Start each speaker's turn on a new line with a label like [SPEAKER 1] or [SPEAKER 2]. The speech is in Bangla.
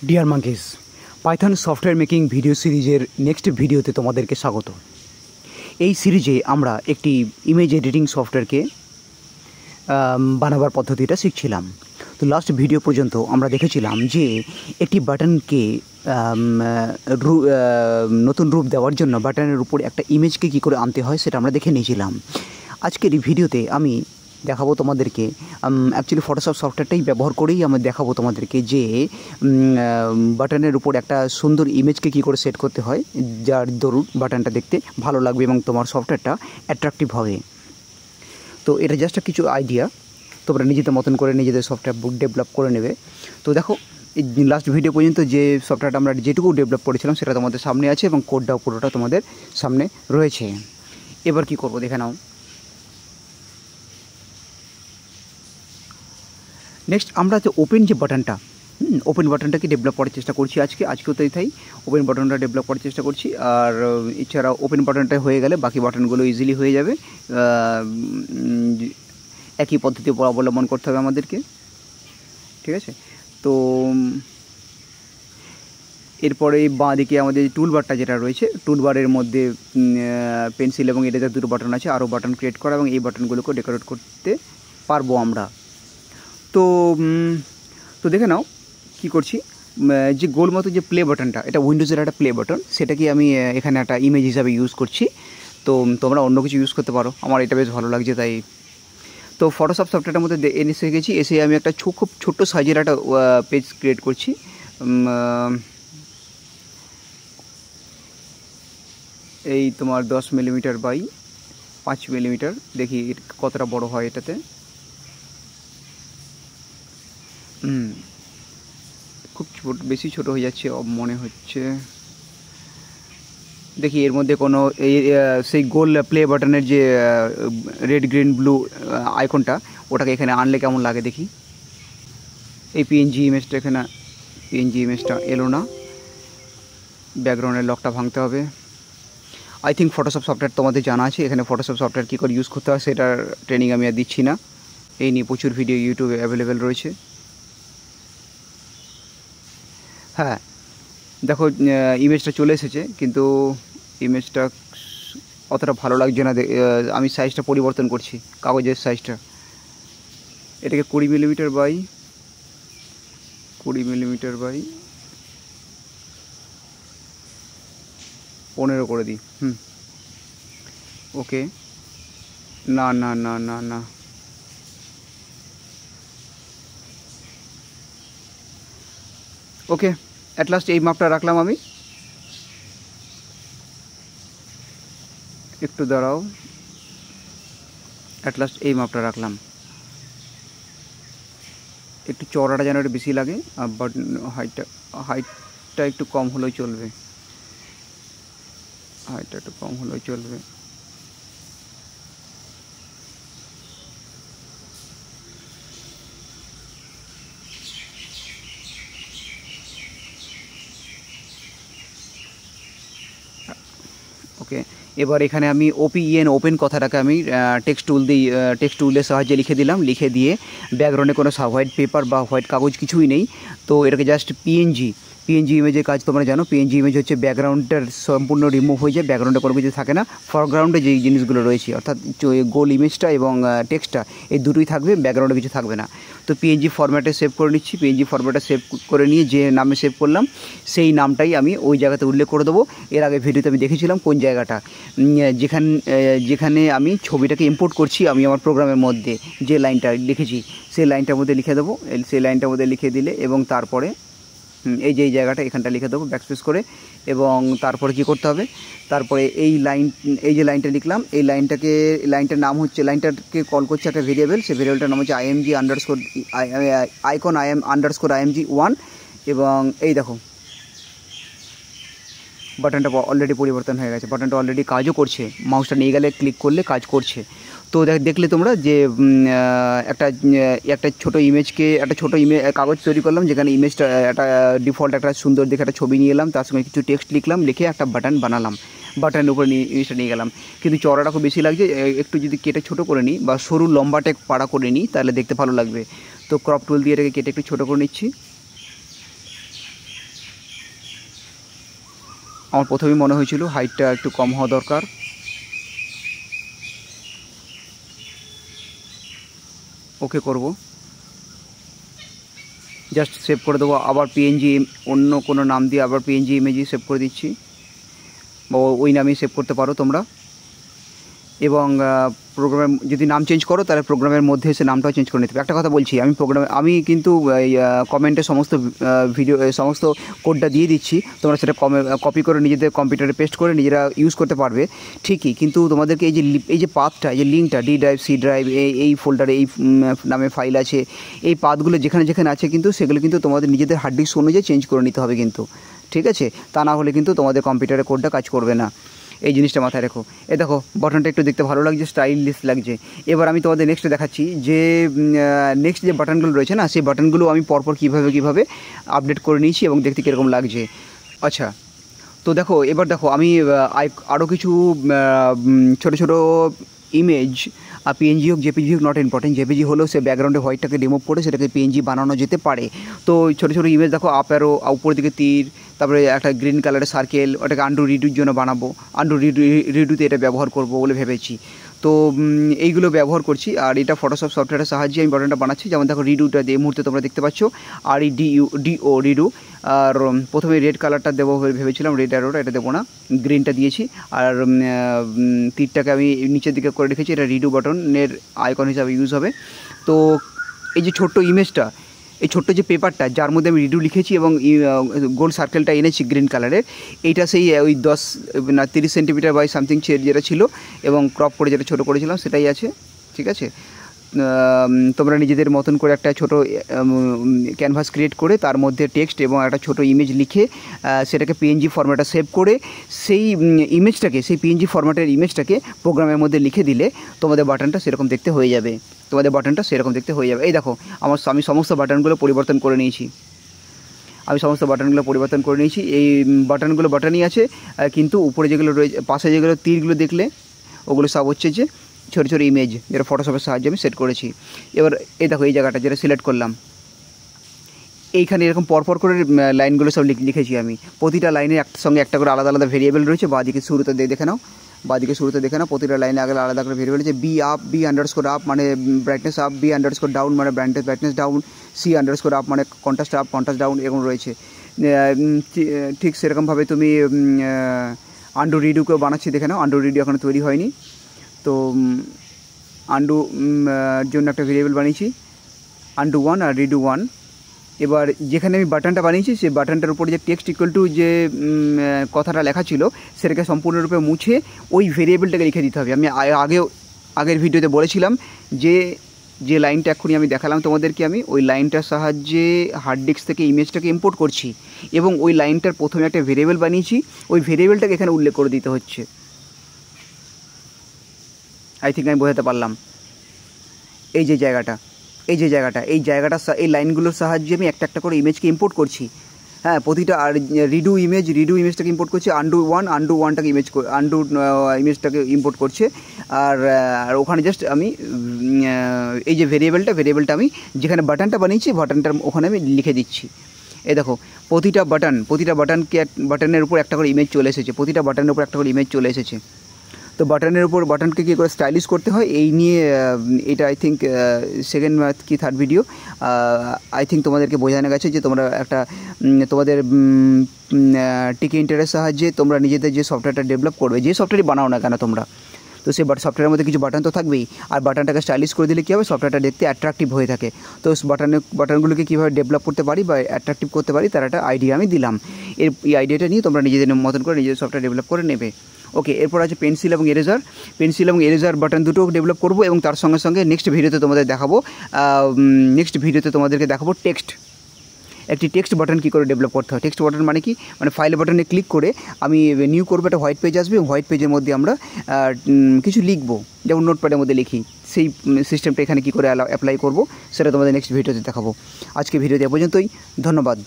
[SPEAKER 1] Deer monkeys, Python software making video সিরিজের নেক্সট ভিডিওতে তোমাদেরকে স্বাগত। এই সিরিজে আমরা একটি ইমেজ এডিটিং সফটওয়্যারকে বানাবার পদ্ধতিটা শিখছিলাম। তো লাস্ট ভিডিও পর্যন্ত আমরা দেখেছিলাম যে একটি বাটনকে নতুন রূপ দেওয়ার জন্য বাটনের উপর একটা ইমেজকে কী করে আনতে হয় সেটা আমরা দেখে নিয়েছিলাম। আজকের এই ভিডিওতে আমি দেখাবো তোমাদেরকে, অ্যাকচুয়ালি ফটোশপ সফটওয়্যারটাই ব্যবহার করেই আমি দেখাবো তোমাদেরকে যে বাটনের উপর একটা সুন্দর ইমেজকে কী করে সেট করতে হয়, যার দরুন বাটনটা দেখতে ভালো লাগবে এবং তোমার সফটওয়্যারটা অ্যাট্রাকটিভ হবে। তো এটা জাস্ট কিছু আইডিয়া, তোমরা নিজেদের মতন করে নিজেদের সফটওয়্যার ডেভেলপ করে নেবে। তো দেখো, এই লাস্ট ভিডিও পর্যন্ত যে সফটওয়্যারটা আমরা যেটুকু ডেভেলপ করেছিলাম সেটা তোমাদের সামনে আছে এবং কোডটাও পুরোটা তোমাদের সামনে রয়েছে। এবার কি করব দেখে নাও। নেক্সট আমরা যে ওপেন বাটনটাকে ডেভেলপ করার চেষ্টা করছি আজকেও তাই ওপেন বাটনটা ডেভেলপ করার চেষ্টা করছি। আর এছাড়া ওপেন বাটনটা হয়ে গেলে বাকি বাটনগুলো ইজিলি হয়ে যাবে। একই পদ্ধতি অবলম্বন করতে হবে আমাদেরকে, ঠিক আছে? তো এরপরে বাঁ দিকে আমাদের টুলবারটা যেটা রয়েছে, টুলবারের মধ্যে পেন্সিল এবং এটাতে দুটো বাটন আছে, আরও বাটন ক্রিয়েট করা এবং এই বাটনগুলোকে ডেকোরেট করতে পারবো আমরা। তো দেখে নাও কি করছি। যে গোল মতো যে প্লে বাটনটা, এটা উইন্ডোজের একটা প্লে বাটন, সেটাকে আমি এখানে একটা ইমেজ হিসাবে ইউজ করছি। তো তোমরা অন্য কিছু ইউজ করতে পারো, আমার এটা বেশ ভালো লাগছে তাই। তো ফটোশপ সফটওয়্যারটার মধ্যে এসে গেছি, এসে আমি একটা খুব ছোট্ট সাইজের একটা পেজ ক্রিয়েট করছি। এই তোমার 10 মিলিমিটার বাই 5 মিলিমিটার, দেখি কতটা বড় হয় এটাতে। খুব বেশি ছোট হয়ে যাচ্ছে মনে হচ্ছে। দেখি এর মধ্যে কোনো সেই গোল প্লে বাটনের যে রেড গ্রিন ব্লু আইকনটা, ওটাকে এখানে আনলে কেমন লাগে দেখি। এই পিএনজি ইমেজটা এলো না, ব্যাকগ্রাউন্ডের লকটা ভাঙতে হবে। আই থিঙ্ক ফটোশপ সফটওয়্যার তোমাদের জানা আছে, এখানে ফটোশপ সফটওয়্যার কী করে ইউজ করতে হয় সেটার ট্রেনিং আমি আর দিচ্ছি না। এই নিয়ে প্রচুর ভিডিও ইউটিউবে অ্যাভেলেবেল রয়েছে। হ্যাঁ দেখো, ইমেজটা চলে এসেছে, কিন্তু ইমেজটা অতটা ভালো লাগছে না। আমি সাইজটা পরিবর্তন করছি, কাগজের সাইজটা। এটাকে 20 মিলিমিটার বাই 15 করে দিই। ওকে, না ওকে, অ্যাট লাস্ট এই মাপটা রাখলাম আমি। একটু দাঁড়াও, অ্যাট লাস্ট এই মাপটা রাখলাম। একটু চওড়াটা যেন একটু বেশি লাগে, বাট হাইটটা একটু কম হলেও চলবে। ওকে, এবার এখানে আমি ওপেন কথাটাকে আমি টেক্সট টুলের সাহায্যে লিখে দিয়ে ব্যাকগ্রাউন্ডে কোনো হোয়াইট পেপার বা হোয়াইট কাগজ কিছুই নেই। তো এটাকে জাস্ট পিএনজি ইমেজের কাজ তোমরা জানো। পিএনজি ইমেজ হচ্ছে ব্যাকগ্রাউন্ডটার সম্পূর্ণ রিমুভ হয়ে যায়, ব্যাকগ্রাউন্ডে কোনো কিছু থাকে না, ফরগ্রাউন্ডে যেই জিনিসগুলো রয়েছে অর্থাৎ গোল ইমেজটা এবং টেক্সটটা, এই দুটোই থাকবে, ব্যাকগ্রাউন্ডে কিছু থাকবে না। তো পিএনজি ফরম্যাটে সেভ করে নিচ্ছি। পিএনজি ফরম্যাটে সেভ করে নিয়ে যে নামে সেভ করলাম সেই নামটাই আমি ওই জায়গাতে উল্লেখ করে দেবো। এর আগে ভিডিওতে আমি দেখেছিলাম কোন জায়গাটা, যেখানে আমি ছবিটাকে ইম্পোর্ট করছি আমি আমার প্রোগ্রামের মধ্যে যে লাইনটা লিখেছি সেই লাইনটার মধ্যে লিখে দেবো। সেই লাইনটার মধ্যে লিখে দিলে এবং তারপরে এই জায়গাটা এখানটা লিখে দেবো ব্যাকস্পেস করে। এবং তারপরে কি করতে হবে, তারপরে এই যে লাইনটা লিখলাম, এই লাইনটার নাম হচ্ছে, লাইনটাকে কল করছে একটা ভেরিয়েবল, সেই ভেরিয়েবলটার নাম হচ্ছে img_1। এবং এই দেখো বাটনটা অলরেডি পরিবর্তন হয়ে গেছে, বাটনটা অলরেডি কাজও করছে, মাউসটা নিয়ে গেলে ক্লিক করলে কাজ করছে। তো দেখলে তোমরা যে একটা ছোটো কাগজ তৈরি করলাম, যেখানে ইমেজটা একটা ডিফল্ট একটা সুন্দর দেখে একটা ছবি নিয়ে এলাম, তার সঙ্গে কিছু টেক্সট লিখলাম, লিখে একটা বাটন বানালাম, বাটনের উপরে ইমেজটা নিয়ে গেলাম। কিন্তু চড়াটা খুব বেশি লাগছে, একটু যদি কেটে ছোটো করে নিই বা সরু লম্বাটে পাড়া করে নিই তাহলে দেখতে ভালো লাগবে। তো ক্রপ টুল দিয়ে এটাকে কেটে একটু ছোটো করে নিচ্ছি। আমার প্রথমেই মনে হয়েছিল হাইটটা একটু কম হওয়া দরকার। ওকে করব, জাস্ট সেভ করে দেবো। আবার পিএনজি অন্য কোনো নাম দিয়ে আবার পিএনজি ইমেজই সেভ করে দিচ্ছি, বা ওই নামেই সেভ করতে পারো তোমরা। এবং প্রোগ্রামের যদি নাম চেঞ্জ করো তাহলে প্রোগ্রামের মধ্যে এসে নামটাও চেঞ্জ করে নিতে হবে। একটা কথা বলছি, আমি কিন্তু কমেন্টে সমস্ত ভিডিও সমস্ত কোডটা দিয়ে দিচ্ছি, তোমরা সেটা কপি করে নিজেদের কম্পিউটারে পেস্ট করে নিজেরা ইউজ করতে পারবে ঠিকই। কিন্তু তোমাদেরকে এই যে পাথটা, এই যে লিঙ্কটা ডি ড্রাইভ, সি ড্রাইভ, এই ফোল্ডারে এই নামে ফাইল আছে, এই পাথগুলো যেখানে যেখানে আছে কিন্তু সেগুলো কিন্তু তোমাদের নিজেদের হার্ড ডিস্ক অনুযায়ী চেঞ্জ করে নিতে হবে কিন্তু, ঠিক আছে? তা না হলে কিন্তু তোমাদের কম্পিউটারে কোডটা কাজ করবে না। এই জিনিসটা মাথায় রেখো। এ দেখো বাটনটা একটু দেখতে ভালো লাগছে, স্টাইলিশ লাগছে। এবার আমি তোমাদের নেক্সট দেখাচ্ছি যে নেক্সট যে বাটনগুলো রয়েছে না, সেই বাটনগুলো আমি পরপর কীভাবে আপডেট করে নিয়েছি এবং দেখতে কীরকম লাগছে। আচ্ছা, তো দেখো এবার দেখো আমি আরও কিছু ছোটো ছোটো ইমেজ, আর পিএনজি হোক জেপিজি হোক নট ইম্পর্টেন্ট, জেপিজি হলেও সে ব্যাকগ্রাউন্ডে হোয়াইটটাকে রিমুভ করে সেটাকে পিএনজি বানানো যেতে পারে। তো ছোটো ছোটো ইমেজ দেখো, আপ অ্যারো, উপর দিকে তীর, তারপরে একটা গ্রিন কালারের সার্কেল, ওটাকে আন্ডু রিডুর জন্য বানাবো, আন্ডু রিডুতে এটা ব্যবহার করব বলে ভেবেছি। তো এইগুলো ব্যবহার করছি। আর এটা ফটোশপ সফটওয়্যারের সাহায্যে আমি বাটনটা বানাচ্ছি। যেমন দেখো রিডুটা এই মুহূর্তে তোমরা দেখতে পাচ্ছ, আর এই ডিও রিডু। আর প্রথমে রেড কালারটা দেবো ভেবেছিলাম, রেড অ্যারোটা, এটা দেবো না, গ্রিনটা দিয়েছি। আর তীরটাকে আমি নিচের দিকে করে রেখেছি, এটা রিডু বাটনের আইকন হিসাবে ইউজ হবে। তো এই যে ছোট্ট ইমেজটা, এই ছোট্ট যে পেপারটা যার মধ্যে আমি রিডু লিখেছি এবং গোল সার্কেলটা এনেছি গ্রিন কালারের, এইটা সেই ওই 30 সেন্টিমিটার বাই সামথিং যেটা ছিল এবং ক্রপ করে যেটা ছোটো করেছিলাম সেটাই আছে, ঠিক আছে? তোমরা নিজেদের মতন করে একটা ছোটো ক্যানভাস ক্রিয়েট করে তার মধ্যে টেক্সট এবং একটা ছোটো ইমেজ লিখে সেটাকে পিএনজি ফরম্যাটে সেভ করে সেই ইমেজটাকে, সেই পিএনজি ফরম্যাটের ইমেজটাকে প্রোগ্রামের মধ্যে লিখে দিলে তোমাদের বাটনটা সেরকম দেখতে হয়ে যাবে, এই দেখো আমি সমস্ত বাটনগুলো পরিবর্তন করে নিয়েছি। এই বাটনগুলো বাটনই আছে, কিন্তু উপরে যেগুলো রয়েছে, পাশে যেগুলো তীরগুলো দেখলে ওগুলো সব হচ্ছে যে ছোটো ছোটো ইমেজ, যেটা ফটোশপের সাহায্যে আমি সেট করেছি। এবার এই দেখো এই জায়গাটা যেটা সিলেক্ট করলাম, এইখানে এরকম পরপর করে লাইনগুলো সব লিখেছি আমি। প্রতিটা লাইনে সঙ্গে একটা করে আলাদা আলাদা ভেরিয়েবল রয়েছে। বাঁদিকে শুরুতে দেখে নাও, প্রতিটা লাইনে আগে আলাদা করে ভেরিয়েবল রয়েছে। বি আন্ডারস্কোর আপ মানে brightness up, B underscore down মানে brightness down, C underscore up মানে কন্ট্রাস্ট আপ, কন্ট্রাস্ট ডাউন, এরকম রয়েছে। ঠিক সেরকমভাবে তুমি আন্ডু রিডুকেও বানাচ্ছি, দেখে নাও। আন্ডু রিডু এখনও তৈরি হয়নি, তো আন্ডু জন্য একটা ভেরিয়েবল বানিয়েছি, আন্ডু 1 আর রিডু 1। এবার যেখানে আমি বাটনটা বানিয়েছি সেই বাটনটার উপরে যে টেক্সট ইকুয়াল টু যে কথাটা লেখা ছিল সেটাকে সম্পূর্ণরূপে মুছে ওই ভেরিয়েবলটাকে লিখে দিতে হবে। আমি আগের ভিডিওতে বলেছিলাম যে লাইনটা এক্ষুনি আমি দেখালাম তোমাদেরকে, আমি ওই লাইনটার সাহায্যে হার্ড ডিস্ক থেকে ইমেজটাকে ইম্পোর্ট করছি এবং ওই লাইনটার প্রথমে একটা ভেরিয়েবল বানিয়েছি, ওই ভেরিয়েবলটাকে এখানে উল্লেখ করে দিতে হচ্ছে। আই থিঙ্ক আমি বোঝাতে পারলাম। এই জায়গাটা এই লাইনগুলোর সাহায্যে আমি একটা করে ইমেজকে ইম্পোর্ট করছি। হ্যাঁ, প্রতিটা। আর রিডু ইমেজটাকে ইম্পোর্ট করছে, আন্ডু ওয়ানটাকে ইমেজটাকে ইম্পোর্ট করছে। আর ওখানে জাস্ট আমি এই যে ভেরিয়েবলটা আমি যেখানে বাটনটা বানিয়েছি বাটনটার ওখানে আমি লিখে দিচ্ছি। এই দেখো প্রতিটা বাটনের উপর একটা করে ইমেজ চলে এসেছে। তো বাটনকে কী করে স্টাইলিশ করতে হয় এই নিয়ে এটা আই থিঙ্ক সেকেন্ড কি থার্ড ভিডিও আই থিঙ্ক তোমাদেরকে বোঝানো গেছে যে তোমরা একটা তোমাদের টিকি ইন্টারের সাহায্যে তোমরা নিজেদের যে সফটওয়্যারটা ডেভেলপ করবে, যে সফটওয়্যারই বানাও না কেন তোমরা, তো সেই সফটওয়্যারের মধ্যে কিছু বাটন তো থাকবেই। আর বাটনটাকে স্টাইলিশ করে দিলে কী হবে, সফটওয়্যারটা দেখতে অ্যাট্রাকটিভ হয়ে থাকে। তো বাটনগুলোকে কীভাবে ডেভেলপ করতে পারি বা অ্যাট্রাকটিভ করতে পারি তার একটা আইডিয়া আমি দিলাম। এই আইডিয়াটা নিয়ে তোমরা নিজেদের মতন করে নিজেদের সফটওয়্যার ডেভেলপ করে নেবে। ওকে, এরপর আছে পেন্সিল এবং এরেজার বাটন দুটো ডেভেলপ করবো এবং তার সঙ্গে সঙ্গে নেক্সট ভিডিওতে তোমাদেরকে দেখাবো একটি টেক্সট বাটন কী করে ডেভেলপ করতে হয়। টেক্সট বাটন মানে কি, মানে ফাইল বাটনে ক্লিক করে আমি নিউ করবো, একটা হোয়াইট পেজ আসবে, হোয়াইট পেজের মধ্যে আমরা কিছু লিখবো, যেমন নোটপ্যাডের মধ্যে লিখি, সেই সিস্টেমটা এখানে কী করে অ্যাপ্লাই করবো সেটা তোমাদের নেক্সট ভিডিওতে দেখাবো। আজকে ভিডিওতে এ পর্যন্তই, ধন্যবাদ।